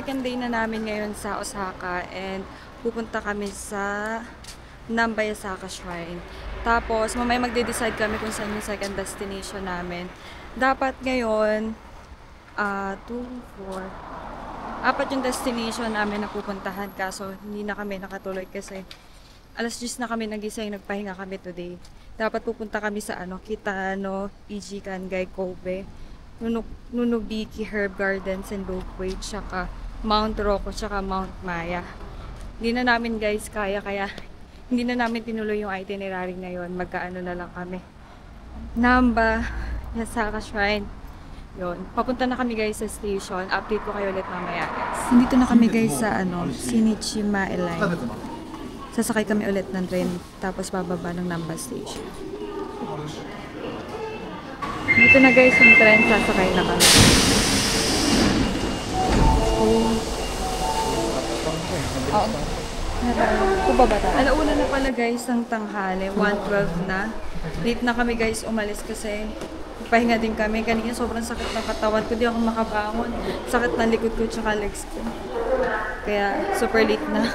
second day na namin ngayon sa Osaka and pupunta kami sa Nambayasaka Shrine. Tapos, mamaya magde-decide kami kung saan yung second destination namin. Dapat ngayon, 2, 4, apat yung destination namin na pupuntahan. Kaso, hindi na kami nakatuloy kasi alas 10 na kami nagising, nagpahinga kami today. Dapat pupunta kami sa Kitano, Ichikan, Gai, Kobe, Nunobiki Herb Gardens and Ropeway, tsaka Mount Roko, tsaka Mount Maya. Hindi na namin guys kaya hindi na namin tinuloy yung itinerary ngayon. Magkaano na lang kami. Nambayasaka Shrine. Yun. Papunta na kami guys sa station. Update ko kayo ulit mamaya guys. Dito na kami guys sa Shinichima Line. Sasakay kami ulit ng train. Tapos bababa ng Namba Station. Dito na guys yung train. Sasakay na kami. Alauna na pala guys ng tanghali, 1:12 na. Late na kami guys umalis kasi pahinga din kami. Kanina sobrang sakit ng katawan ko, di ako makabangon. Sakit ng likod ko tsaka legs ko. Kaya super late na.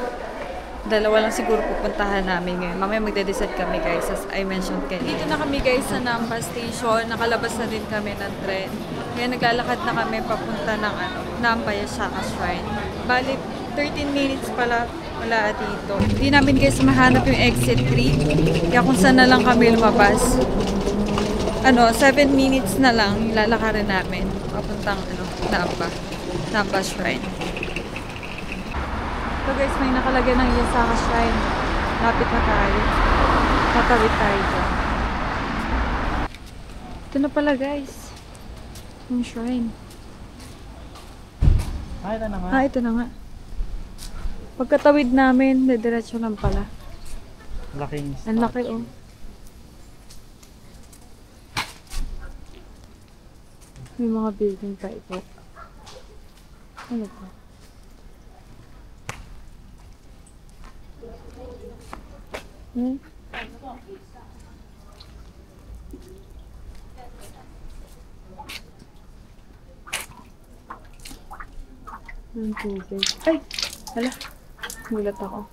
Dalawa lang siguro pupuntahan namin ngayon. Mamaya magde-decide kami guys, as I mentioned kayo. Dito na kami guys sa Namba Station. Nakalabas na din kami ng tren. Kaya naglalakad na kami papunta ng Nambayasaka Shrine. Bali, 13 minutes pala wala dito. Hindi namin guys mahanap yung exit 3. Kaya kung saan na lang kami lumabas. 7 minutes na lang lalakarin namin. Papuntang Namba Shrine. So guys, may nakalagay ng Yasaka Shrine. Lapit na tayo. Tatawid tayo dyan. Ito na pala guys. Yung shrine. Ito na nga. Ito na nga. Pagkatawid namin, diretso lang pala. Laking Ang laki May mga building pa ito. Ano pa? Ang tubig. Ay! Hala. Gulat ako.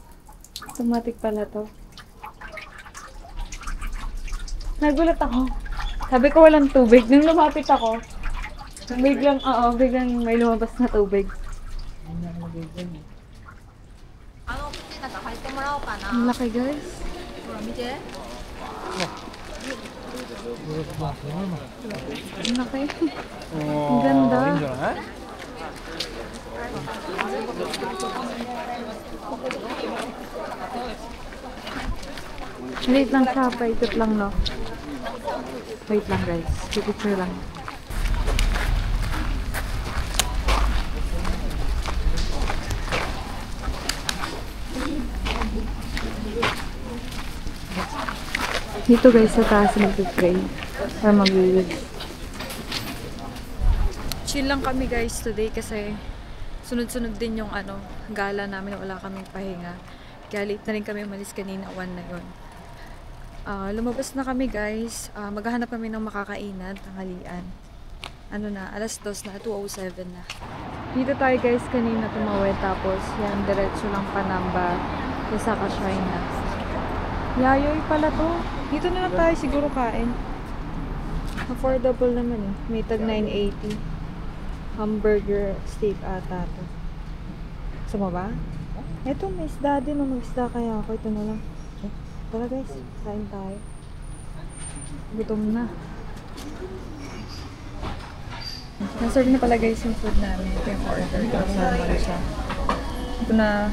Automatic pala to. Nagulat ako. Sabi ko walang tubig. Nung lumapit ako, biglang may lumabas na tubig. Ang laki guys. Ang laki. Ang ganda. Wait lang siya, paikot lang no. Wait lang guys, picture lang. Dito guys sa taas mag-pray para mag-wiwig. Chill lang kami guys today kasi sunod-sunod din yung gala namin, wala kaming pahinga. Kaya late na rin kami umalis kanina, 1 na yun. Lumabas na kami guys. Maghahanap kami ng makakainan, tanghalian. Alas 2 na, 2:07 na. Dito tayo guys kanina tumawid, tapos yan, diretso lang pa Nambayasaka Shrine na. Yayoy pala to. Dito na lang tayo siguro kain. Affordable naman May tag 980. Hamburger steak ata to. Gusto mo ba? Eto, may isda din. Mag-isda kaya ako. Ito na lang. Tara guys, kain tayo. Gutom na. Naserve na pala guys yung food namin. Ito yung order. Kasama na siya. Ito na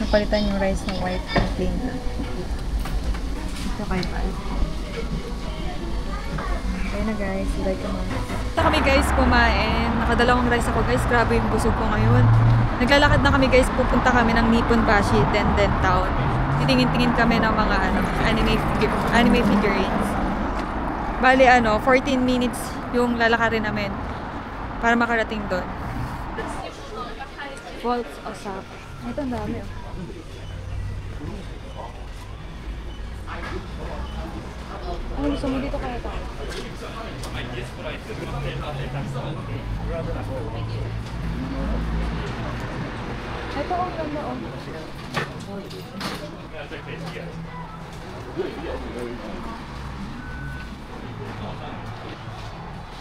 napalitan yung rice na white and plain. Ito kayo tayo. Okay na guys, like ko mga. Ito kami guys kumain. Nakadalawang rice ako guys. Grabe yung busog ko ngayon. Naglalakad na kami guys. Pupunta kami ng Nipponbashi, Denden Town. Titingin-tingin kami ng mga anime figurines. Bali 14 minutes yung lalakarin namin para makarating doon. Falls Osaka. Ito ang dami Ano gusto mo dito kaya tayo? Ito ang ganda oh.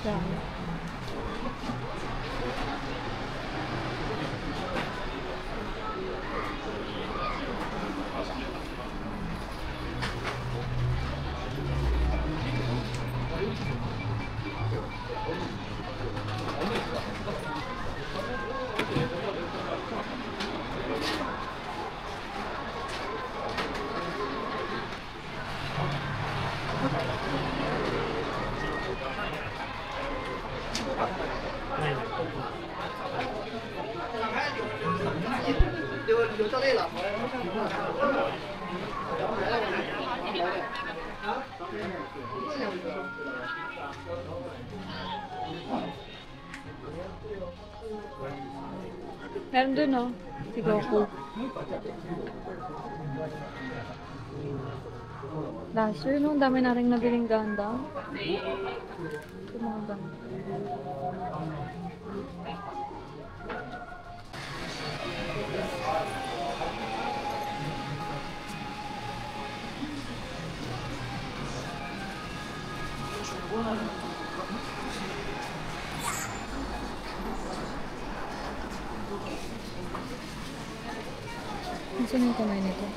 Dami. Meron dun oh, si Goku. Last year, no? Ang dami na rin nabiling ganda. Ito mga ganda. Saan yung kamay nito?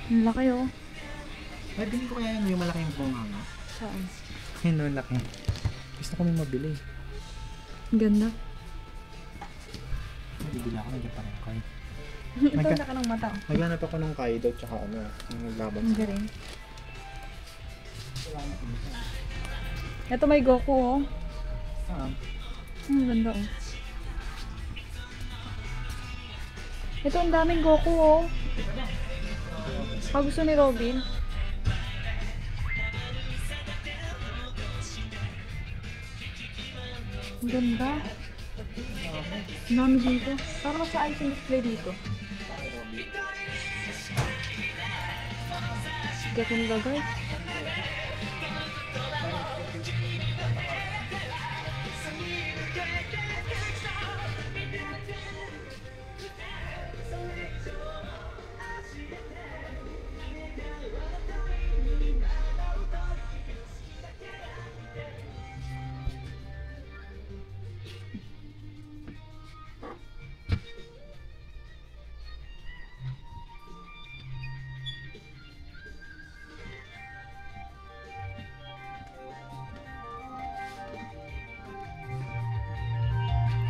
Ang laki oh. Pwede ko kaya yung malaking bunga nga. Saan? Yun, no, laki. Gusto ko may mabili. Ang ganda. Bibili ako ng Japan Kai. Ito na ka ng mata. Naghanap ako ng Kaido tsaka ano, yung laban Ang galing. Ito may Goku oh. Saan? Ang ganda oh. Ito ang daming Goku oh. Pag gusto ni Robin. Ang ganda. Ang dami dito. Parang sa ice display dito. Ganda guys.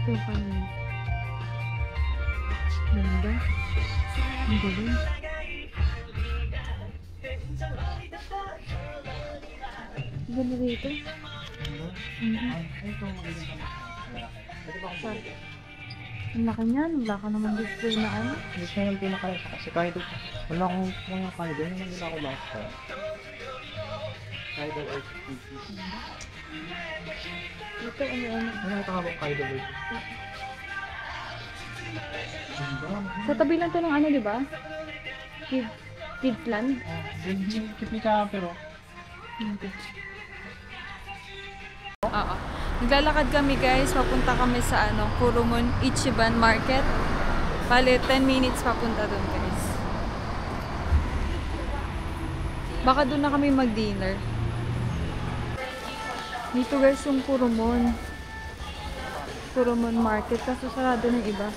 Yung kanin. Ganda. Ang galing. Ganda dito. Ang laki niyan. Wala ka naman display na ano. Hindi siya yung pinaka-isa kasi Kaido. Wala akong mga Kaido. Yung nila ako basta. Kaido RPG. Ito ano. Ano ito ka ba Kaido RPG? Sa tabi lang to ng ano, di ba? Kids Land. Hindi kipi ka pero. Oo. Naglalakad kami guys, papunta kami sa ano, Kurumon Ichiban Market. Bale, 10 minutes papunta doon guys. Baka doon na kami mag-dinner. Dito guys yung Kurumon. Kurumon Market, kaso sarado ng iba.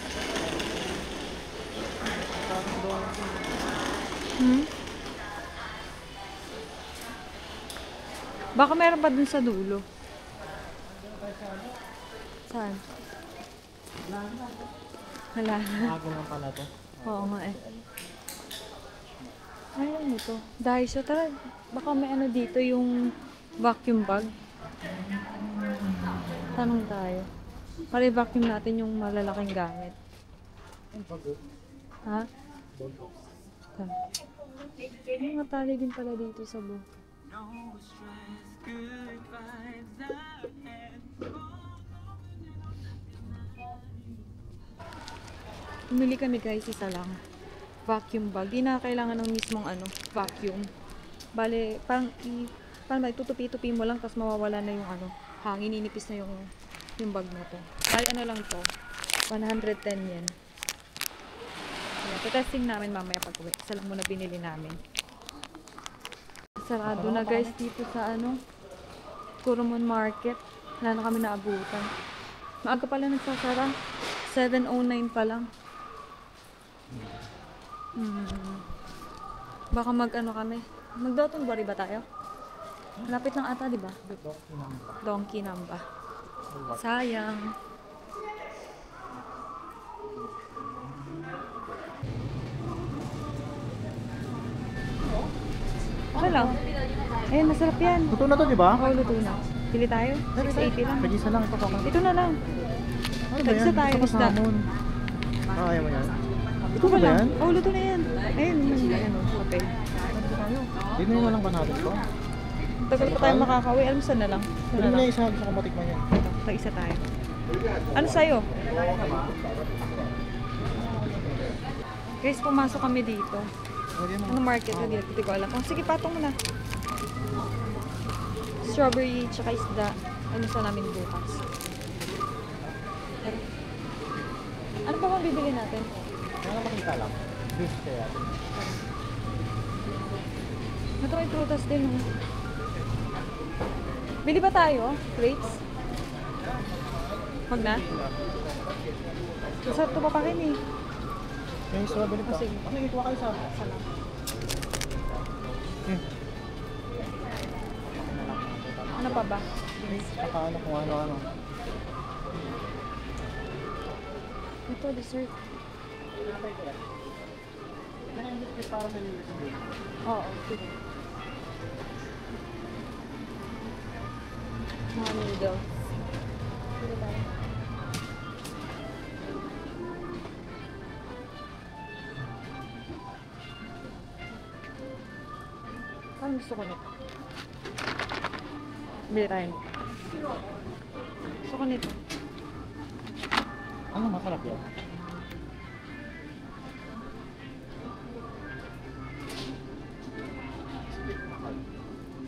Baka meron pa dun sa dulo. Saan? Wala na. Ako lang pala to. Oo nga eh. Ay, ano to? Daiso, tara. Baka may ano dito yung vacuum bag. Tanong tayo. Para i-vacuum natin yung malalaking gamit. Ang bago. Ha? May mga tali din pala dito sa buhok. Pumili kami guys, isa lang. Vacuum bag. Di na kailangan ng mismong vacuum. Bale, parang tutupi-tupi mo lang tapos mawawala na yung hangin, inipis na yung bag na to. Bale, ano lang to? 110 yen. Testing namin mamaya pag uwi. Isa lang muna binili namin. Sarado na guys dito sa Kurumon Market. Wala na kami naabutan. Maaga pala nagsasara. 7:09 pa lang. Baka kami. Mag-Dotonbori ba tayo? Malapit lang ata, di ba? Donkey Namba. Sayang. Okay lang. Ayun, masarap yan. Luto na to, di ba? Oo, luto na. Pili tayo? 680 lang. Pag-isa lang ito kaka. Ito na lang. Ano ba Tag-isa yan? tayo, Ito isda. salmon. Ayaw mo yan? Ito Okay ba lang. yan? Oo, luto na yan. Ayun, papel. Hindi na lang ba natin ito? Tagal pa tayo makakauwi. Alam mo, saan na lang? Saan Hindi na na lang? isa gusto ko matikman yan. Ito, tag-isa tayo. Ano sa'yo? Guys, pumasok kami dito. Lagyan mo. Ano market? Hindi ko alam. Oh, sige, patong mo na. Strawberry, tsaka isda. Ano sa namin bukas? Tara. Ano pa bang bibili natin? Kaya nga makita lang. Juice kaya. Ito ay prutas din. Oh. Bili ba tayo? Grapes? Wag na? Masarap ito papakin eh. Yung strawberry Oh, pa. sige. Ano ito kayo sa? Salam. Ano pa ba? Saka ano kung ano-ano. Ito, dessert. Para sa USB. Oo, sige. Mga noodles. Sige tayo. Parang gusto ko nito. Bili tayo. Gusto ko nito. Ano masarap yan?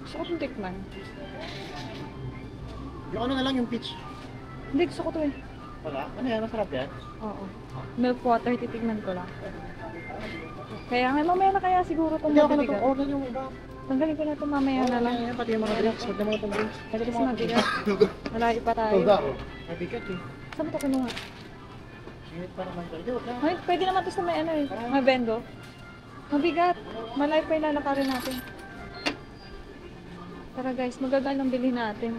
Gusto ko itong tikman. Yung ano na lang yung peach. Hindi, gusto ko ito eh. Wala? Ano yan? Masarap yan? Oo. Milk water, titignan ko lang. Kaya nga, mamaya na kaya siguro itong Hindi ako na mabibigat. itong order yung iba. Tanggalin ko na ito mamaya na lang. Pati yung mga drinks. Pati yung mga drinks. Pati Kasi yung mga mabigat. Malayo pa tayo. Mabigat eh. Saan mo ito kinuha? Init pa naman tayo. Wag na. Ay, pwede naman ito sa may may bendo. Mabigat. Malayo pa yung lalakarin natin. Tara guys, magagal ang bilhin natin.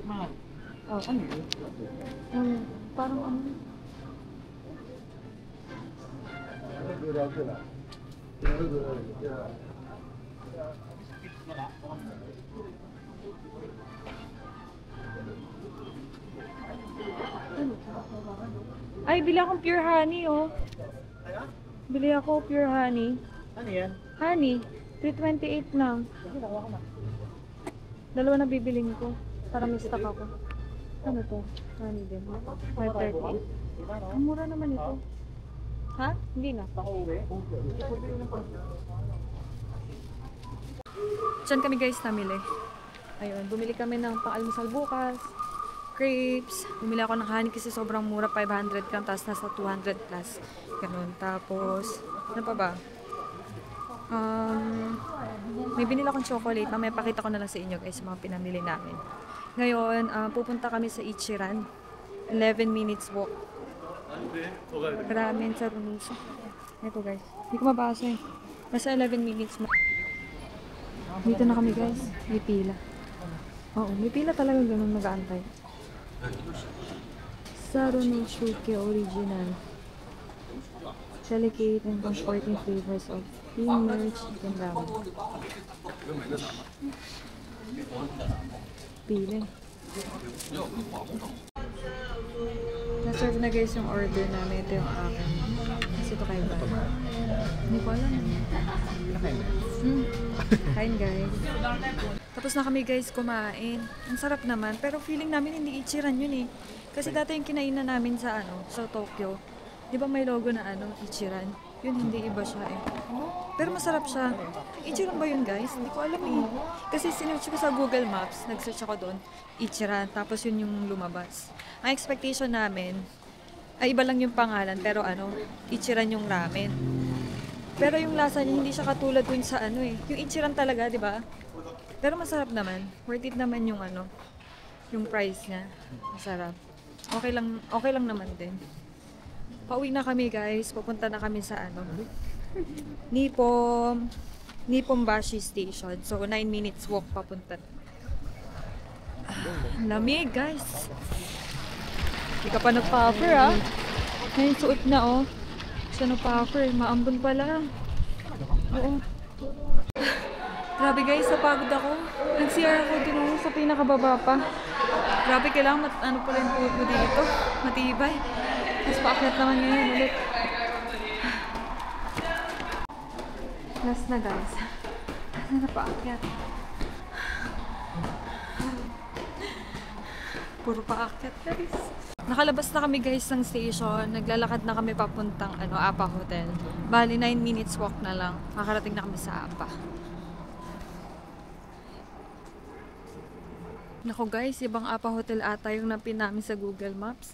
Mahal. Oh, Ano yun? Parang ano. Ay, bili akong pure honey, oh. Bili ako pure honey. Ano yan? Honey, 328 lang. Dalawa na bibiling ko. Para may stock ako. Ano to? Honey din. 530. Ang mura naman ito. Ha? Hindi na. Diyan kami guys namili. Ayun, bumili kami ng pang-almusal bukas. Crepes. Bumili ako ng honey kasi sobrang mura. 500 gram, tapos nasa 200 plus. Ganun. Tapos, ano pa ba? May binili akong chocolate. Mamaya pakita ko na lang sa inyo guys mga pinamili namin. Ngayon, pupunta kami sa Ichiran. 11 minutes walk. Ramen sa Runusa. Ito guys. Hindi ko mabasa eh. Basta 11 minutes mo. Dito na kami guys. May pila. Oo, may pila talaga ganun nag-aantay. Saronoshuke Original. Delicate and comforting flavors of steamed chicken ramen. Pili. Na-serve na guys yung order namin. Ito yung akin. Kasi ito kayo ba? Hindi ko alam. Kain guys. Tapos na kami guys kumain. Ang sarap naman. Pero feeling namin hindi Ichiran yun eh. Kasi dati yung kinainan namin sa sa Tokyo. Di ba may logo na Ichiran? Yun hindi iba siya eh. Pero masarap siya. Ichiran ba yun guys? Hindi ko alam eh. Kasi sinearch ko sa Google Maps. Nag-search ako doon. Ichiran. Tapos yun yung lumabas. Ang expectation namin ay iba lang yung pangalan. Pero Ichiran yung ramen. Pero yung lasa niya hindi siya katulad dun sa eh. Yung Ichiran talaga, di ba? Pero masarap naman. Worth it naman yung yung price niya. Masarap. Okay lang naman din. Pauwi na kami guys. Pupunta na kami sa Nippon-bashi Station. So 9 minutes walk papunta. Lamig guys. Hindi ka pa nag-puffer Ngayon suot na siya nag-puffer. Maambon pala. Oo. Grabe guys, napagod ako. Nag-CR ako dun sa pinakababa pa. Grabe, kailangan pala yung puto dito. Matibay. Mas paakyat naman ngayon ulit. Last na guys. Last na paakyat. Puro paakyat guys. Nakalabas na kami guys ng station. Naglalakad na kami papuntang Apa Hotel. Bali 9 minutes walk na lang. Makarating na kami sa Apa. Nako guys, ibang Apa Hotel ata yung napin namin sa Google Maps.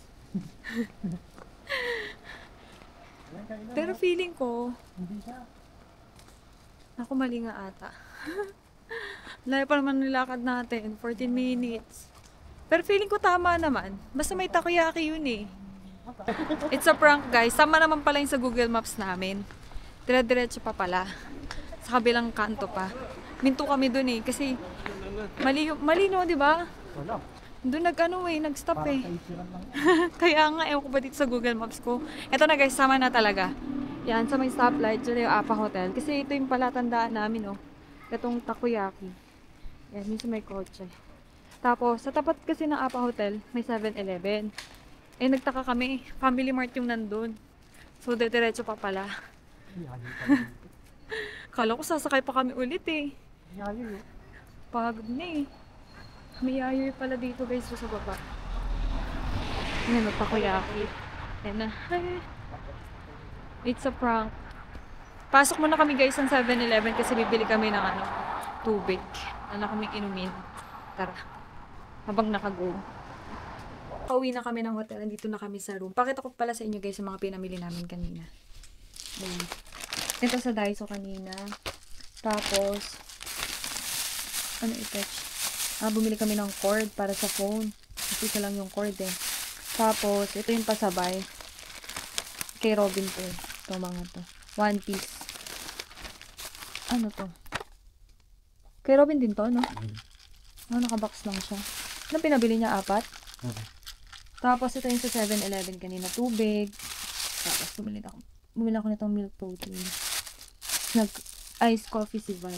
Pero feeling ko, ako mali nga ata. Layo pa naman nilakad natin, 14 minutes. Pero feeling ko tama naman. Basta may takoyaki yun eh. It's a prank guys. Tama naman pala yung sa Google Maps namin. Dire-diretso pa pala. Sa kabilang kanto pa. Minto kami dun eh. Kasi mali no, di ba? Doon nag-stop eh. Kaya nga, ewan ko ba dito sa Google Maps ko. Ito na guys, sama na talaga. Yan, sa may stoplight, dyan yung Apa Hotel. Kasi ito yung palatandaan namin Itong takoyaki. Yan, yun sa may kotse. Tapos, sa tapat kasi ng Apa Hotel, may 7-Eleven. Eh, nagtaka kami. Family Mart yung nandun. So, diretso pa pala. Kala ko sasakay pa kami ulit eh. Pagod na eh. May yayoy pala dito guys sa baba. Ayan, takoyaki. Ayan na. It's a prank. Pasok muna kami guys ng 7-Eleven kasi bibili kami ng tubig. Ano kami inumin. Tara. Habang nakago. Pauwi na kami ng hotel. Andito na kami sa room. Pakita ko pala sa inyo guys yung mga pinamili namin kanina. Ayan. Ito sa Daiso kanina. Tapos, i-touch? Bumili kami ng cord para sa phone. Kasi isa lang yung cord eh. Tapos, ito yung pasabay. Kay Robin to. Ito mga to. One piece. Ano to? Kay Robin din to, no? Nakabox lang siya. Anong pinabili niya? 4? Tapos, ito yung sa 7-Eleven kanina. Tubig. Tapos, bumili ako nitong milk protein. Nag-ice coffee si Vi.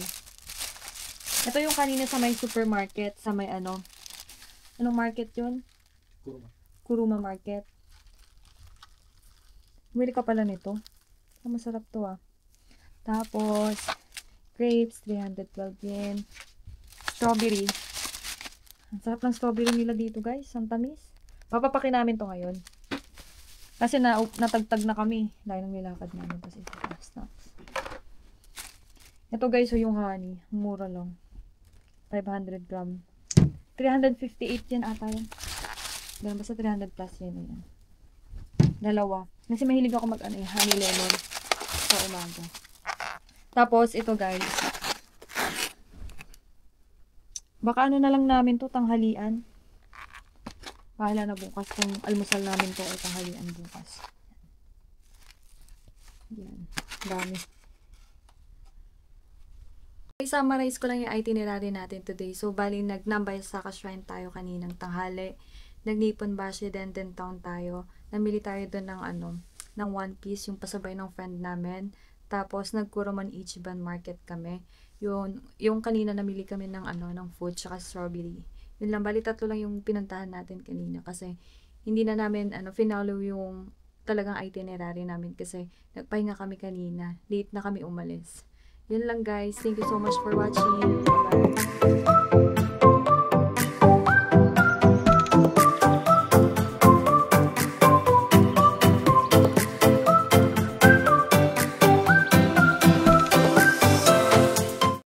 Ito yung kanina sa may supermarket, sa may anong market yun? Kuruma Market. Bumili ka pala nito. Masarap to Tapos, grapes, 312 yen. Strawberry. Ang sarap ng strawberry nila dito guys, ang tamis. Papapakin namin to ngayon. Kasi natagtag na kami. Dahil nang nilakad namin kasi snacks. Ito guys, yung honey. Mura lang. 500 gram. 358 yan ata yan. Ganun, basta 300 plus yan. Ayan. Dalawa. Kasi mahilig ako honey lemon sa umaga. Tapos, ito guys. Baka na lang namin to tanghalian. Bahala na bukas kung almusal namin to o tanghalian bukas. Yan. Dami. I-summarize ko lang yung itinerary natin today. So, bali, nag-Nambay Saka Shrine tayo kaninang tanghali. Nag-Nippon Bashi, then Town tayo. Namili tayo doon ng ng One Piece, yung pasabay ng friend namin. Tapos, nag-Kuroman Ichiban Market kami. Yung kanina namili kami ng ng food, tsaka strawberry. Yun lang, bali tatlo lang yung pinuntahan natin kanina kasi hindi na namin finalo yung talagang itinerary namin kasi nagpahinga kami kanina. Late na kami umalis. Yun lang guys. Thank you so much for watching. Bye-bye.